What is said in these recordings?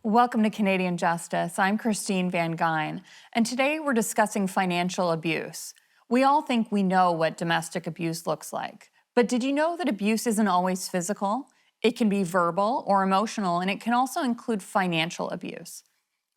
Welcome to Canadian Justice. I'm Christine Van Gyn, and today we're discussing financial abuse. We all think we know what domestic abuse looks like, but did you know that abuse isn't always physical? It can be verbal or emotional, and it can also include financial abuse.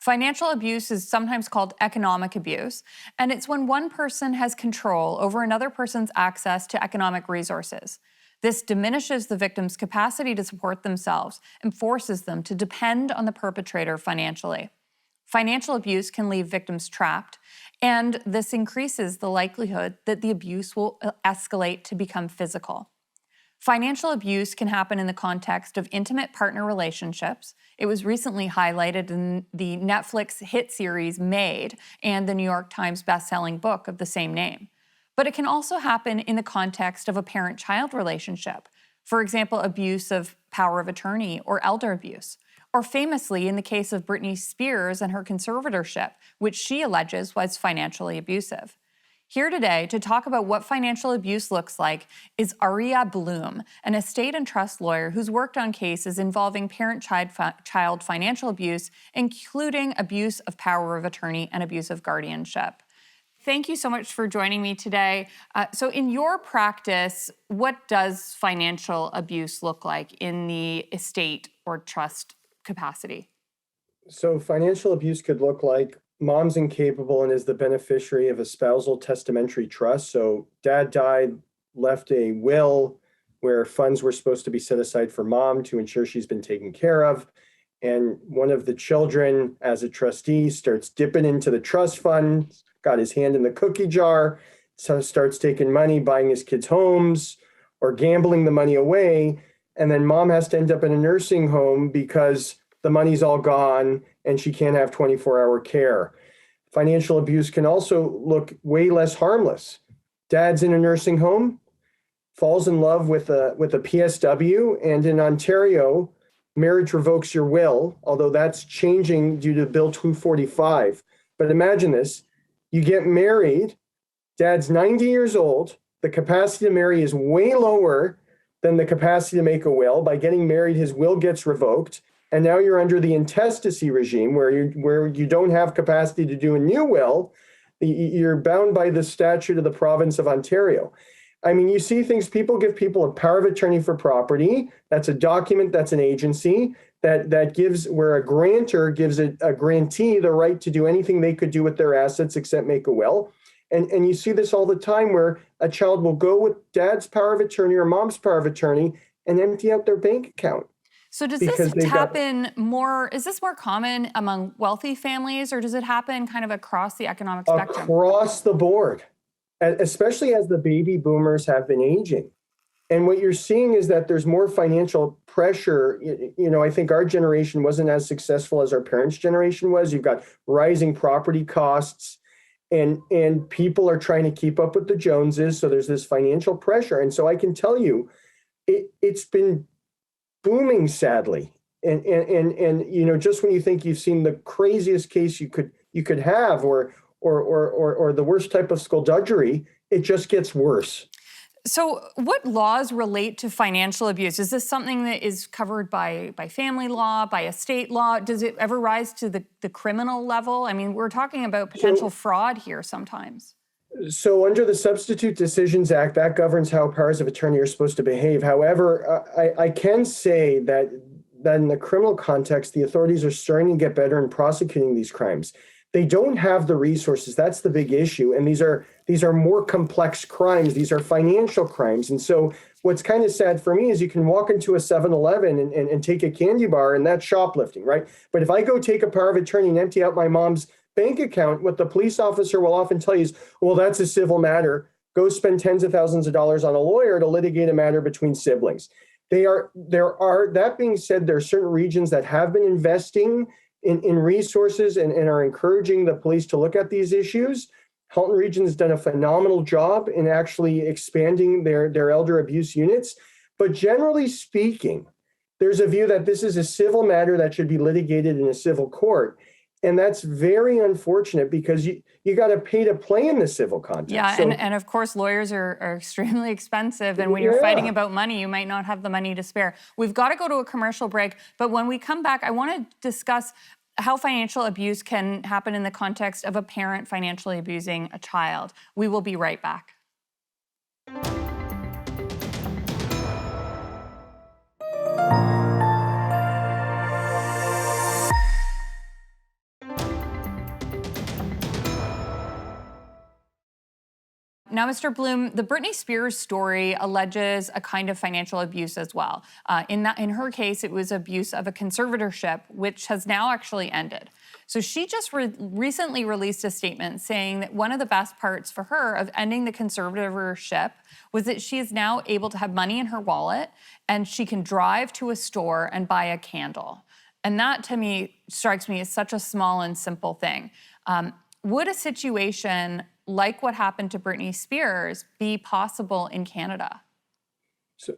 Financial abuse is sometimes called economic abuse, and it's when one person has control over another person's access to economic resources. This diminishes the victim's capacity to support themselves and forces them to depend on the perpetrator financially. Financial abuse can leave victims trapped, and this increases the likelihood that the abuse will escalate to become physical. Financial abuse can happen in the context of intimate partner relationships. It was recently highlighted in the Netflix hit series Made and the New York Times best-selling book of the same name. But it can also happen in the context of a parent-child relationship, for example, abuse of power of attorney or elder abuse, or famously in the case of Britney Spears and her conservatorship, which she alleges was financially abusive. Here today to talk about what financial abuse looks like is Aria Bloom, an estate and trust lawyer who's worked on cases involving parent-child financial abuse, including abuse of power of attorney and abuse of guardianship. Thank you so much for joining me today. So in your practice, what does financial abuse look like in the estate or trust capacity? So financial abuse could look like mom's incapable and is the beneficiary of a spousal testamentary trust. So dad died, left a will where funds were supposed to be set aside for mom to ensure she's been taken care of. And one of the children, as a trustee, starts dipping into the trust fund, got his hand in the cookie jar, so starts taking money, buying his kids' homes, or gambling the money away. And then mom has to end up in a nursing home because the money's all gone and she can't have 24-hour care. Financial abuse can also look way less harmless. Dad's in a nursing home, falls in love with a PSW, and in Ontario, marriage revokes your will, although that's changing due to Bill 245. But imagine this. You get married, dad's 90 years old, the capacity to marry is way lower than the capacity to make a will. By getting married, his will gets revoked, and now you're under the intestacy regime where you don't have capacity to do a new will. You're bound by the statute of the province of Ontario. I mean, you see things, people give people a power of attorney for property. That's a document, that's an agency that gives, where a grantor gives a grantee the right to do anything they could do with their assets except make a will. And you see this all the time where a child will go with dad's power of attorney or mom's power of attorney and empty out their bank account. So does this happen more, is this more common among wealthy families, or does it happen kind of across the economic spectrum? Across the board, especially as the baby boomers have been aging. And what you're seeing is that there's more financial pressure. You know, I think our generation wasn't as successful as our parents' generation was. You've got rising property costs, and people are trying to keep up with the Joneses. So there's this financial pressure. And so I can tell you, it's been booming, sadly. And you know, just when you think you've seen the craziest case you could have, or the worst type of skullduggery, it just gets worse. So what laws relate to financial abuse? Is this something that is covered by family law, by estate law? Does it ever rise to the criminal level? I mean, we're talking about potential fraud here sometimes. So under the Substitute Decisions Act, that governs how powers of attorney are supposed to behave. However, I can say that in the criminal context, the authorities are starting to get better in prosecuting these crimes. They don't have the resources. That's the big issue. And these are more complex crimes. These are financial crimes. And so what's kind of sad for me is you can walk into a 7-Eleven and take a candy bar, and that's shoplifting, right? But if I go take a power of attorney and empty out my mom's bank account, what the police officer will often tell you is, well, that's a civil matter. Go spend tens of thousands of dollars on a lawyer to litigate a matter between siblings. That being said, there are certain regions that have been investing in resources and are encouraging the police to look at these issues. Halton Region has done a phenomenal job in actually expanding their elder abuse units. But generally speaking, there's a view that this is a civil matter that should be litigated in a civil court. And that's very unfortunate because you got to pay to play in the civil context. Yeah, So, and of course, lawyers are extremely expensive. And when you're fighting about money, you might not have the money to spare. We've got to go to a commercial break. But when we come back, I want to discuss how financial abuse can happen in the context of a parent financially abusing a child. We will be right back. Now, Mr. Bloom, the Britney Spears story alleges a kind of financial abuse as well. In her case, it was abuse of a conservatorship, which has now actually ended. So she just recently released a statement saying that one of the best parts for her of ending the conservatorship was that she is now able to have money in her wallet and she can drive to a store and buy a candle. And that, to me, strikes me as such a small and simple thing. Would a situation like what happened to Britney Spears be possible in Canada?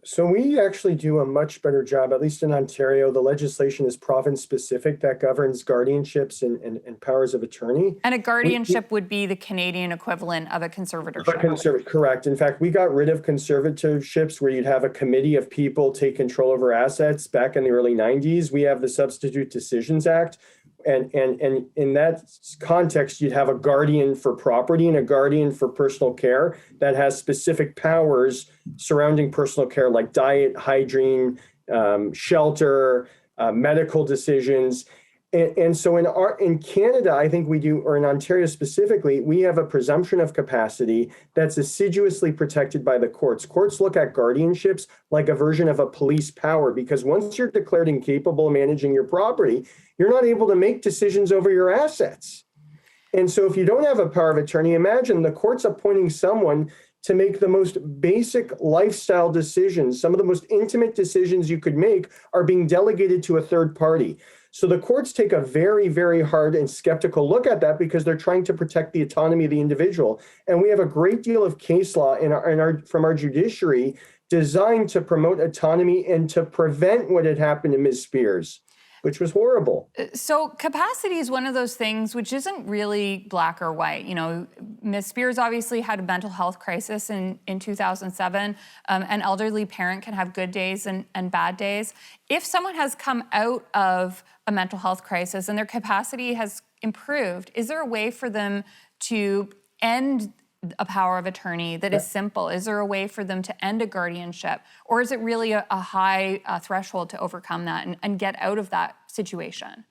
So we actually do a much better job, at least in Ontario. The legislation is province-specific that governs guardianships and powers of attorney. And a guardianship would be the Canadian equivalent of a conservatorship. Correct. In fact, we got rid of conservatorships where you'd have a committee of people take control over assets back in the early 90s. We have the Substitute Decisions Act. And in that context, you'd have a guardian for property and a guardian for personal care that has specific powers surrounding personal care, like diet, hygiene, shelter, medical decisions. And so in Canada, I think we do, or in Ontario specifically, we have a presumption of capacity that's assiduously protected by the courts. Courts look at guardianships like a version of a police power, because once you're declared incapable of managing your property, you're not able to make decisions over your assets. And so if you don't have a power of attorney, imagine the courts appointing someone to make the most basic lifestyle decisions. Some of the most intimate decisions you could make are being delegated to a third party. So the courts take a very, very hard and skeptical look at that because they're trying to protect the autonomy of the individual. And we have a great deal of case law from our judiciary designed to promote autonomy and to prevent what had happened to Ms. Spears, which was horrible. So capacity is one of those things which isn't really black or white. You know, Ms. Spears obviously had a mental health crisis in 2007. An elderly parent can have good days and bad days. If someone has come out of a mental health crisis and their capacity has improved, is there a way for them to end a power of attorney that is simple? Is there a way for them to end a guardianship? Or is it really a high threshold to overcome that and get out of that situation?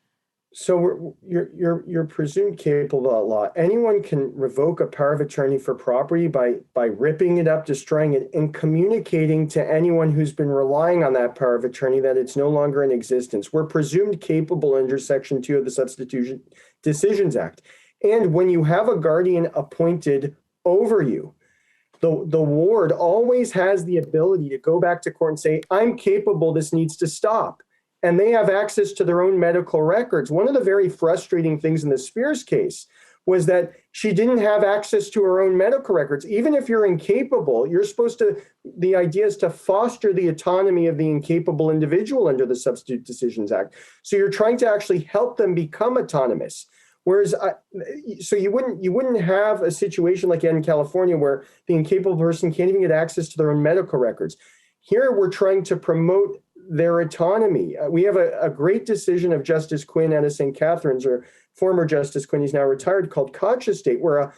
So you're presumed capable of law. Anyone can revoke a power of attorney for property by ripping it up, destroying it, and communicating to anyone who's been relying on that power of attorney that it's no longer in existence. We're presumed capable under Section 2 of the Substitute Decisions Act. And when you have a guardian appointed over you, the ward always has the ability to go back to court and say, I'm capable, this needs to stop. And they have access to their own medical records. One of the very frustrating things in the Spears case was that she didn't have access to her own medical records. Even if you're incapable, the idea is to foster the autonomy of the incapable individual under the Substitute Decisions Act. So you're trying to actually help them become autonomous. Whereas, so you wouldn't have a situation like in California where the incapable person can't even get access to their own medical records. Here, we're trying to promote their autonomy. We have a great decision of Justice Quinn out of St. Catharines, or former Justice Quinn, he's now retired, called Koch Estate, where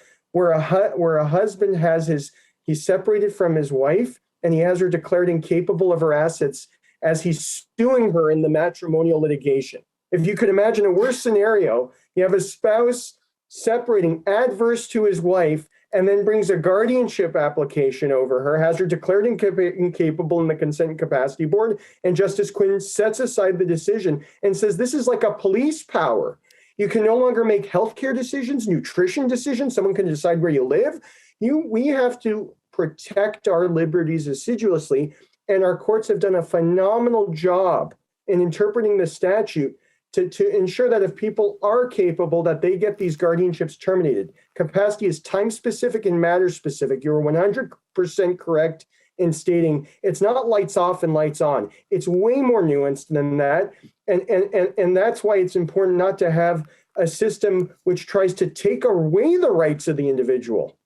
a husband he's separated from his wife and he has her declared incapable of her assets as he's suing her in the matrimonial litigation. If you could imagine a worse scenario, you have a spouse separating adverse to his wife and then brings a guardianship application over her, has her declared incapable in the Consent and Capacity Board, and Justice Quinn sets aside the decision and says this is like a police power. You can no longer make healthcare decisions, nutrition decisions. Someone can decide where you live. We have to protect our liberties assiduously, and our courts have done a phenomenal job in interpreting the statute to ensure that if people are capable, that they get these guardianships terminated. Capacity is time-specific and matter-specific. You're 100% correct in stating it's not lights off and lights on. It's way more nuanced than that. And that's why it's important not to have a system which tries to take away the rights of the individual.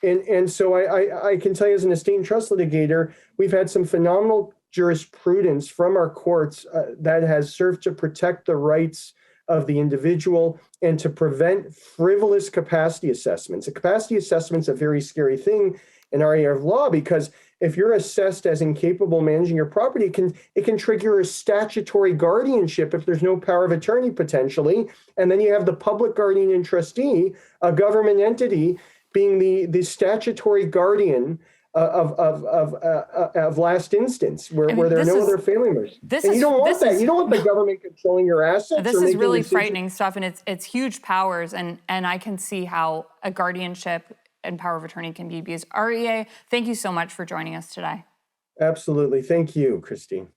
And so I can tell you, as an estate and trust litigator, we've had some phenomenal jurisprudence from our courts that has served to protect the rights of the individual and to prevent frivolous capacity assessments. A capacity assessment's a very scary thing in our area of law, because if you're assessed as incapable managing your property, it can trigger a statutory guardianship if there's no power of attorney potentially. And then you have the public guardian and trustee, a government entity, being the statutory guardian of last instance, where there are no other family members. And you don't want that. You don't want the government controlling your assets. This is really frightening stuff, and it's huge powers, and I can see how a guardianship and power of attorney can be abused. REA, thank you so much for joining us today. Absolutely. Thank you, Christine.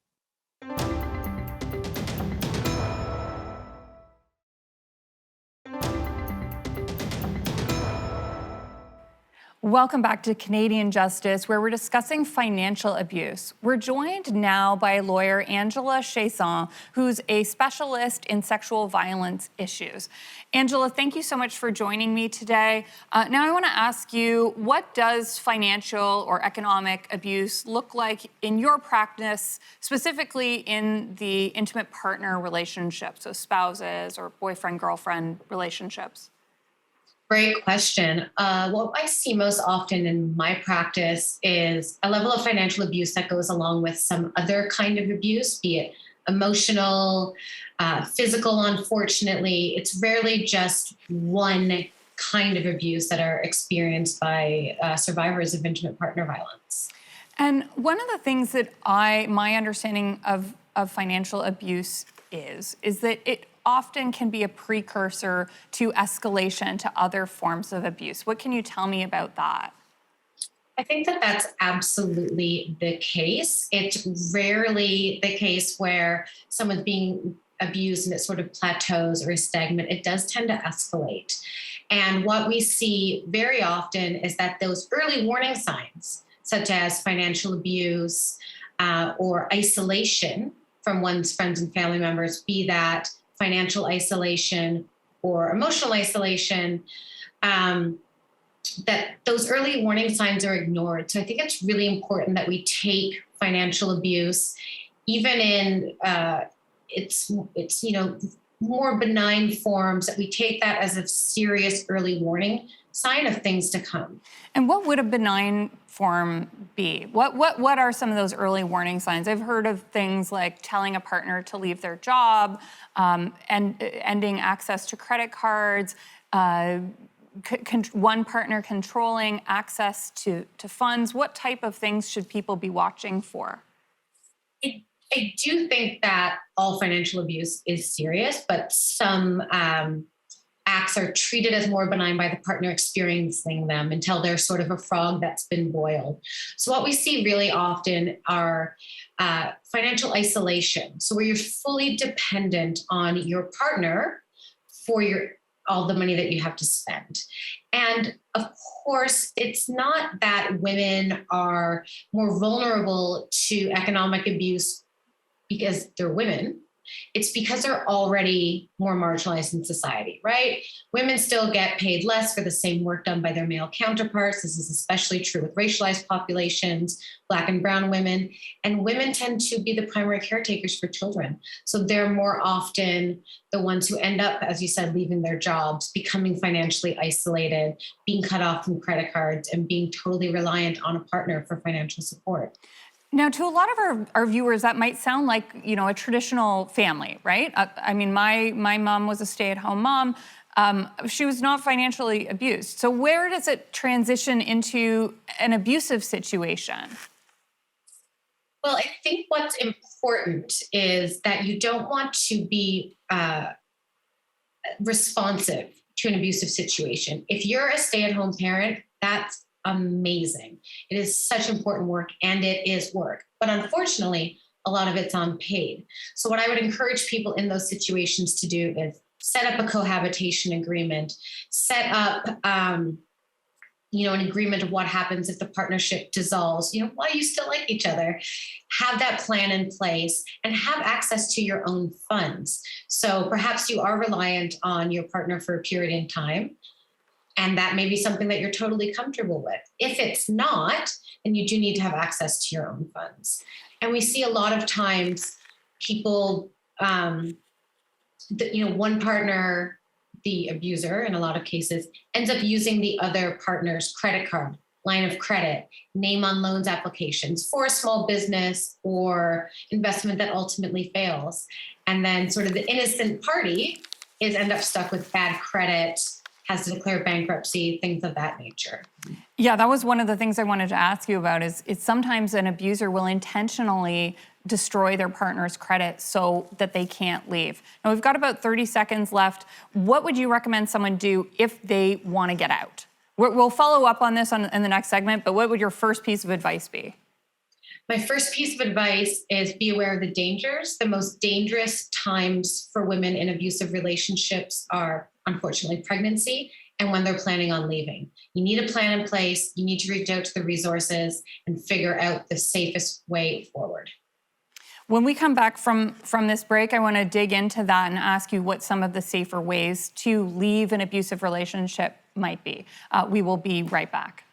Welcome back to Canadian Justice, where we're discussing financial abuse. We're joined now by lawyer Angela Chasson, who's a specialist in sexual violence issues. Angela, thank you so much for joining me today. Now I want to ask you, what does financial or economic abuse look like in your practice, specifically in the intimate partner relationship, so spouses or boyfriend-girlfriend relationships? Great question. What I see most often in my practice is a level of financial abuse that goes along with some other kind of abuse, be it emotional, physical, unfortunately. It's rarely just one kind of abuse that are experienced by survivors of intimate partner violence. And one of the things that my understanding of financial abuse is that it often can be a precursor to escalation to other forms of abuse. What can you tell me about that? I think that that's absolutely the case. It's rarely the case where someone's being abused and it sort of plateaus or is stagnant. It does tend to escalate. And what we see very often is that those early warning signs, such as financial abuse or isolation from one's friends and family members, be that financial isolation or emotional isolation, that those early warning signs are ignored. So I think it's really important that we take financial abuse, even in its more benign forms, that we take that as a serious early warning sign of things to come. And what would a benign form be? What are some of those early warning signs? I've heard of things like telling a partner to leave their job, and ending access to credit cards, one partner controlling access to funds. What type of things should people be watching for? I do think that all financial abuse is serious, but some acts are treated as more benign by the partner experiencing them until they're sort of a frog that's been boiled. So what we see really often are financial isolation. So where you're fully dependent on your partner for all the money that you have to spend. And of course, it's not that women are more vulnerable to economic abuse because they're women. It's because they're already more marginalized in society, right? Women still get paid less for the same work done by their male counterparts. This is especially true with racialized populations, Black and brown women. And women tend to be the primary caretakers for children. So they're more often the ones who end up, as you said, leaving their jobs, becoming financially isolated, being cut off from credit cards, and being totally reliant on a partner for financial support. Now, to a lot of our viewers, that might sound like, a traditional family, right? I mean, my mom was a stay-at-home mom. She was not financially abused. So where does it transition into an abusive situation? Well, I think what's important is that you don't want to be responsive to an abusive situation. If you're a stay-at-home parent, that's amazing. It is such important work, and it is work. But unfortunately, a lot of it's unpaid. So what I would encourage people in those situations to do is set up a cohabitation agreement, set up an agreement of what happens if the partnership dissolves, while you still like each other. Have that plan in place and have access to your own funds. So perhaps you are reliant on your partner for a period in time, and that may be something that you're totally comfortable with. If it's not, then you do need to have access to your own funds. And we see a lot of times people, one partner, the abuser in a lot of cases, ends up using the other partner's credit card, line of credit, name on loans applications for a small business or investment that ultimately fails. And then sort of the innocent party end up stuck with bad credit, has to declare bankruptcy, things of that nature. Yeah, that was one of the things I wanted to ask you about is sometimes an abuser will intentionally destroy their partner's credit so that they can't leave. Now, we've got about 30 seconds left. What would you recommend someone do if they want to get out? We'll follow up on this in the next segment, but what would your first piece of advice be? My first piece of advice is be aware of the dangers. The most dangerous times for women in abusive relationships are, unfortunately, pregnancy and when they're planning on leaving. You need a plan in place. You need to reach out to the resources and figure out the safest way forward. When we come back from this break, I want to dig into that and ask you what some of the safer ways to leave an abusive relationship might be. We will be right back.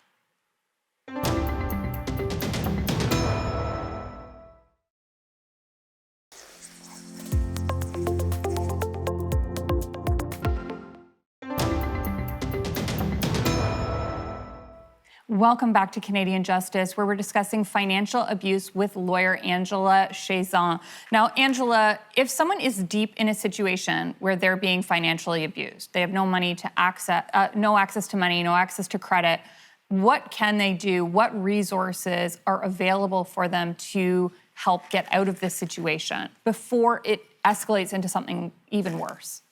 Welcome back to Canadian Justice, where we're discussing financial abuse with lawyer Angela Chazan. Now, Angela, if someone is deep in a situation where they're being financially abused, they have no money to no access to money, no access to credit, what can they do? What resources are available for them to help get out of this situation before it escalates into something even worse?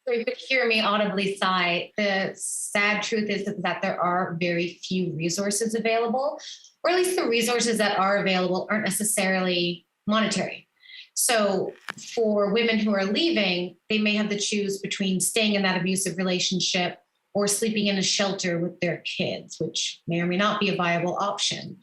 So you could hear me audibly sigh. The sad truth is that there are very few resources available, or at least the resources that are available aren't necessarily monetary. So for women who are leaving, they may have to choose between staying in that abusive relationship or sleeping in a shelter with their kids, which may or may not be a viable option.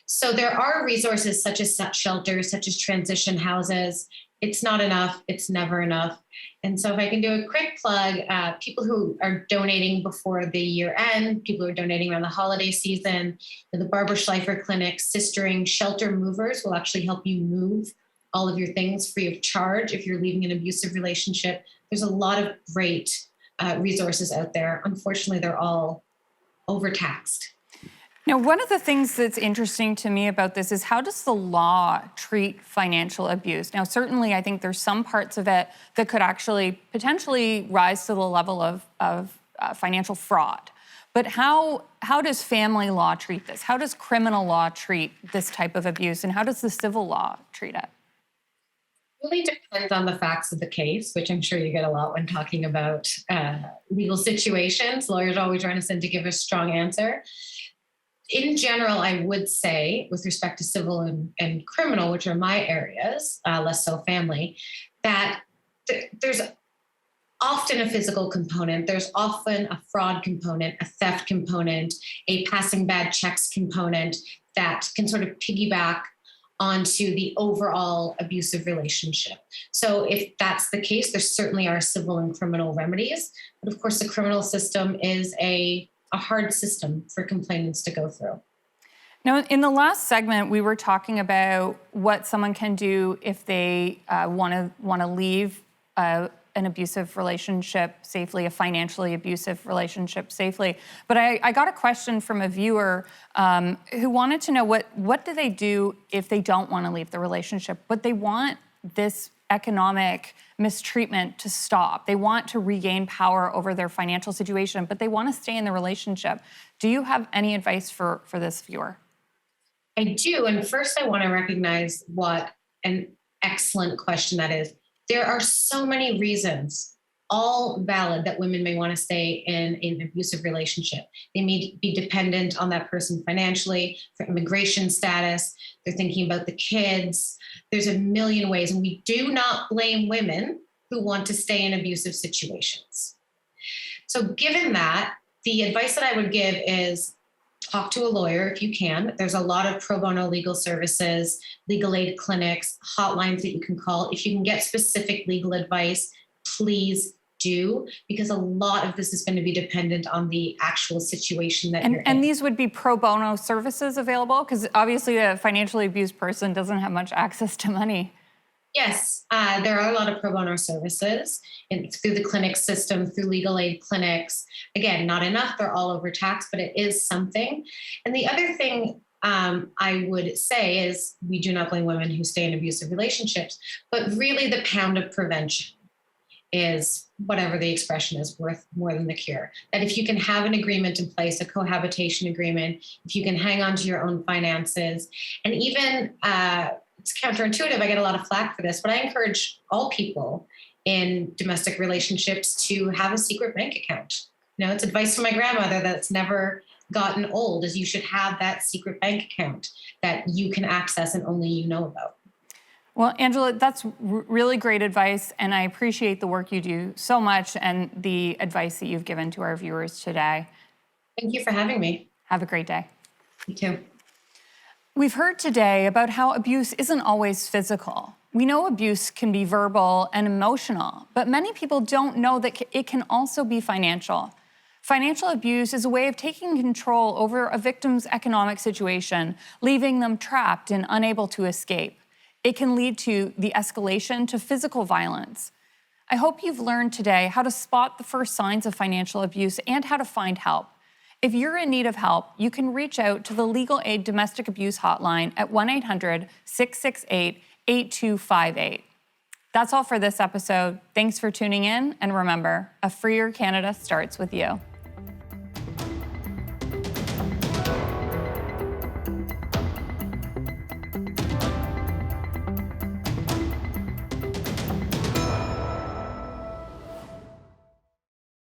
So there are resources such as shelters, such as transition houses. It's not enough. It's never enough. And so if I can do a quick plug, people who are donating before the year end, people who are donating around the holiday season, the Barbara Schleifer Clinic, Sistering, Shelter Movers will actually help you move all of your things free of charge if you're leaving an abusive relationship. There's a lot of great resources out there. Unfortunately, they're all overtaxed. Now, one of the things that's interesting to me about this is how does the law treat financial abuse? Now, certainly, I think there's some parts of it that could actually potentially rise to the level of financial fraud. But how does family law treat this? How does criminal law treat this type of abuse? And how does the civil law treat it? Really depends on the facts of the case, which I'm sure you get a lot when talking about legal situations. Lawyers are always trying to give a strong answer. In general, I would say, with respect to civil and criminal, which are my areas, less so family, that there's often a physical component. There's often a fraud component, a theft component, a passing bad checks component that can sort of piggyback onto the overall abusive relationship. So if that's the case, there certainly are civil and criminal remedies. But of course, the criminal system is a hard system for complainants to go through. Now, in the last segment, we were talking about what someone can do if they want to leave an abusive relationship safely, a financially abusive relationship safely. But I got a question from a viewer who wanted to know what do they do if they don't want to leave the relationship, but they want this economic mistreatment to stop. They want to regain power over their financial situation, but they want to stay in the relationship. Do you have any advice for this viewer? I do. And first, I want to recognize what an excellent question that is. There are so many reasons, all valid, that women may want to stay in an abusive relationship. They may be dependent on that person financially, for immigration status. They're thinking about the kids. There's a million ways, and we do not blame women who want to stay in abusive situations. So given that, The advice that I would give is talk to a lawyer if you can. There's a lot of pro bono legal services, legal aid clinics, hotlines that you can call. If you can get specific legal advice, please do, because a lot of this is going to be dependent on the actual situation that you're in. And these would be pro bono services available? Because obviously a financially abused person doesn't have much access to money. Yes, there are a lot of pro bono services through the clinic system, through legal aid clinics. Again, not enough, they're all overtaxed, but it is something. And the other thing I would say is we do not blame women who stay in abusive relationships, but really the pound of prevention is, whatever the expression is, worth more than the cure. That if you can have an agreement in place, a cohabitation agreement, if you can hang on to your own finances, and even it's counterintuitive, I get a lot of flack for this, but I encourage all people in domestic relationships to have a secret bank account. You know, it's advice from my grandmother that's never gotten old, is you should have that secret bank account that you can access and only you know about. Well, Angela, that's really great advice, and I appreciate the work you do so much and the advice that you've given to our viewers today. Thank you for having me. Have a great day. You too. We've heard today about how abuse isn't always physical. We know abuse can be verbal and emotional, but many people don't know that it can also be financial. Financial abuse is a way of taking control over a victim's economic situation, leaving them trapped and unable to escape. It can lead to the escalation to physical violence. I hope you've learned today how to spot the first signs of financial abuse and how to find help. If you're in need of help, you can reach out to the Legal Aid Domestic Abuse Hotline at 1-800-668-8258. That's all for this episode. Thanks for tuning in, and remember, a freer Canada starts with you.